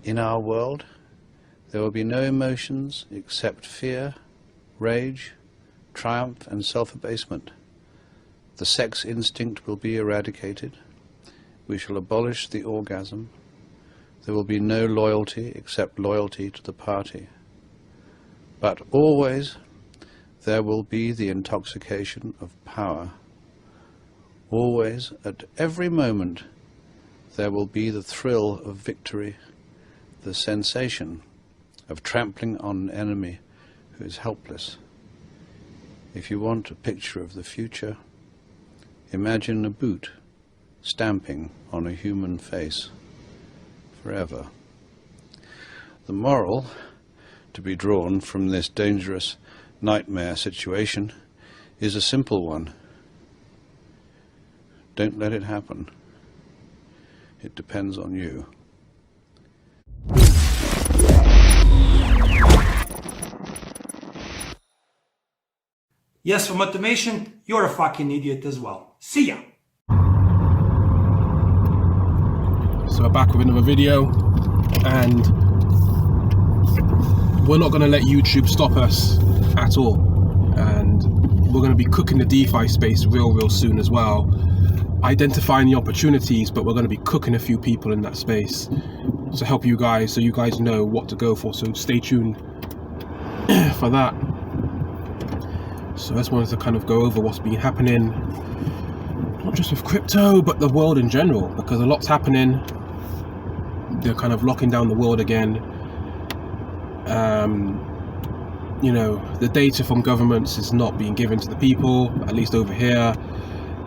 In our world, there will be no emotions except fear, rage, triumph and self-abasement. The sex instinct will be eradicated. We shall abolish the orgasm. There will be no loyalty except loyalty to the party. But always there will be the intoxication of power. Always, at every moment, there will be the thrill of victory, the sensation of trampling on an enemy who is helpless. If you want a picture of the future, imagine a boot stamping on a human face forever. The moral to be drawn from this dangerous nightmare situation is a simple one. Don't let it happen. It depends on you. Yes, for motivation, you're a fucking idiot as well. See ya! So we're back with another video, and we're not going to let YouTube stop us at all, and we're going to be cooking the DeFi space real soon as well, identifying the opportunities, but we're going to be cooking a few people in that space to help you guys, so you guys know what to go for. So stay tuned for that. So I just wanted to kind of go over what's been happening, not just with crypto, but the world in general, because a lot's happening. They're kind of locking down the world again. You know, the data from governments is not being given to the people, at least over here.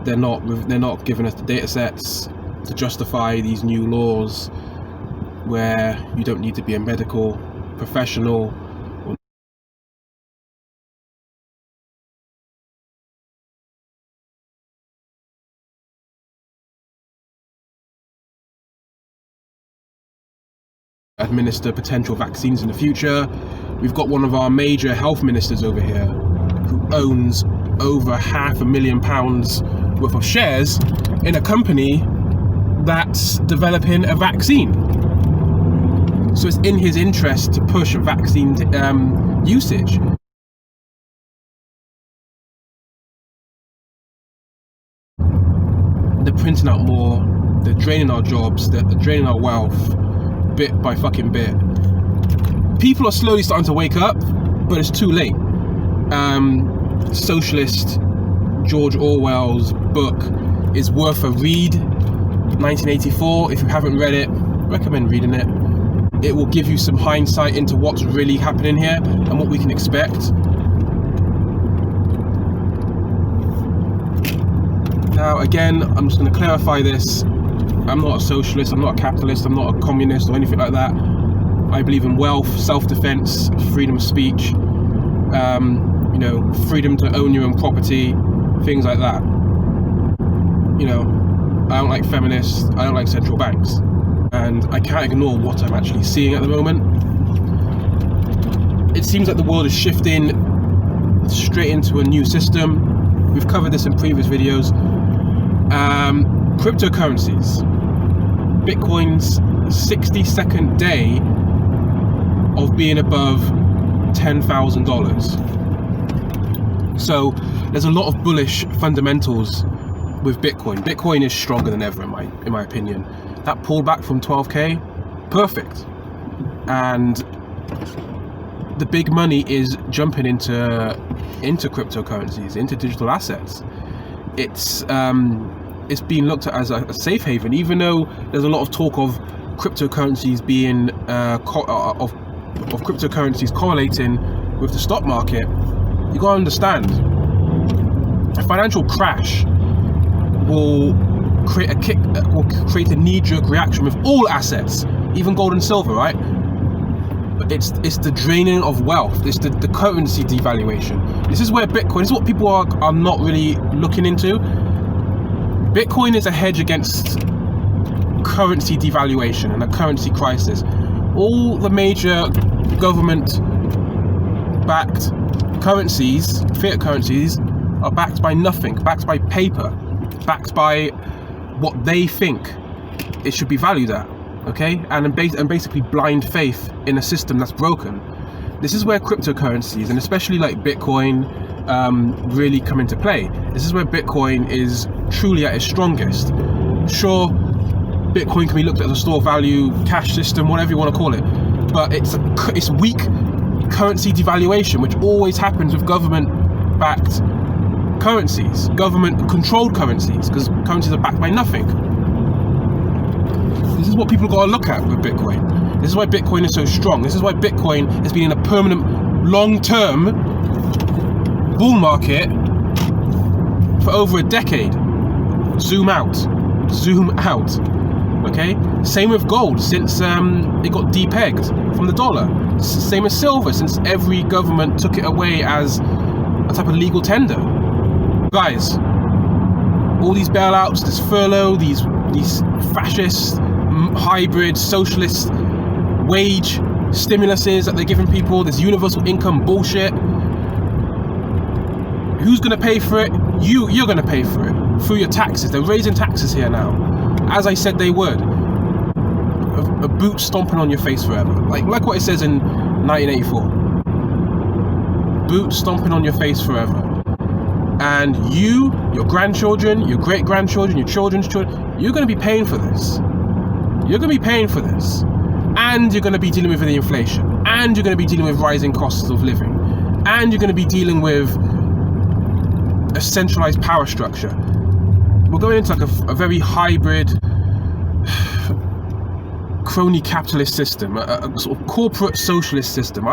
They're not giving us the data sets to justify these new laws where you don't need to be a medical professional. Administer potential vaccines in the future. We've got one of our major health ministers over here who owns over £500,000 worth of shares in a company that's developing a vaccine. So it's in his interest to push vaccine usage. They're printing out more, they're draining our jobs, they're draining our wealth, bit by fucking bit. People are slowly starting to wake up, but it's too late. Socialist George Orwell's book is worth a read. 1984. If you haven't read it, recommend reading it. It will give you some hindsight into what's really happening here and what we can expect. Now again, I'm just going to clarify this. I'm not a socialist, I'm not a capitalist, I'm not a communist or anything like that. I believe in wealth, self-defense, freedom of speech, you know, freedom to own your own property, things like that. You know, I don't like feminists, I don't like central banks, and I can't ignore what I'm actually seeing at the moment. It seems like the world is shifting straight into a new system. We've covered this in previous videos. Cryptocurrencies. Bitcoin's 60-second day of being above $10,000. So there's a lot of bullish fundamentals with Bitcoin. Bitcoin is stronger than ever in my opinion. That pullback from 12k, perfect. And the big money is jumping into cryptocurrencies, into digital assets. It's being looked at as a safe haven, even though there's a lot of talk of cryptocurrencies being of cryptocurrencies correlating with the stock market. You gotta understand, a financial crash will create a knee-jerk reaction with all assets, even gold and silver, right? But it's the draining of wealth. It's the currency devaluation. This is where Bitcoin, this is what people are not really looking into. Bitcoin is a hedge against currency devaluation and a currency crisis. All the major government-backed currencies, fiat currencies, are backed by nothing, backed by paper, backed by what they think it should be valued at. okay, and basically blind faith in a system that's broken. This is where cryptocurrencies, and especially like Bitcoin, really come into play. This is where Bitcoin is truly at its strongest. Sure, Bitcoin can be looked at as a store of value, cash system, whatever you want to call it, but it's weak currency devaluation, which always happens with government-backed currencies, government-controlled currencies, because currencies are backed by nothing. This is what people got to look at with Bitcoin. This is why Bitcoin is so strong. This is why Bitcoin has been in a permanent, long-term bull market for over a decade. Zoom out. Okay? Same with gold, since it got depegged from the dollar. Same as silver, since every government took it away as a type of legal tender. Guys, all these bailouts, this furlough, these fascist, hybrid, socialist wage stimuluses that they're giving people, this universal income bullshit. Who's going to pay for it? You're going to pay for it through your taxes. They're raising taxes here now, as I said they would. A boot stomping on your face forever, like what it says in 1984. Boot stomping on your face forever. And you, your grandchildren, your great-grandchildren, your children's children, you're going to be paying for this. You're going to be paying for this. And you're going to be dealing with the inflation. And you're going to be dealing with rising costs of living. And you're going to be dealing with a centralized power structure. We're going into like a very hybrid crony capitalist system, a sort of corporate socialist system. I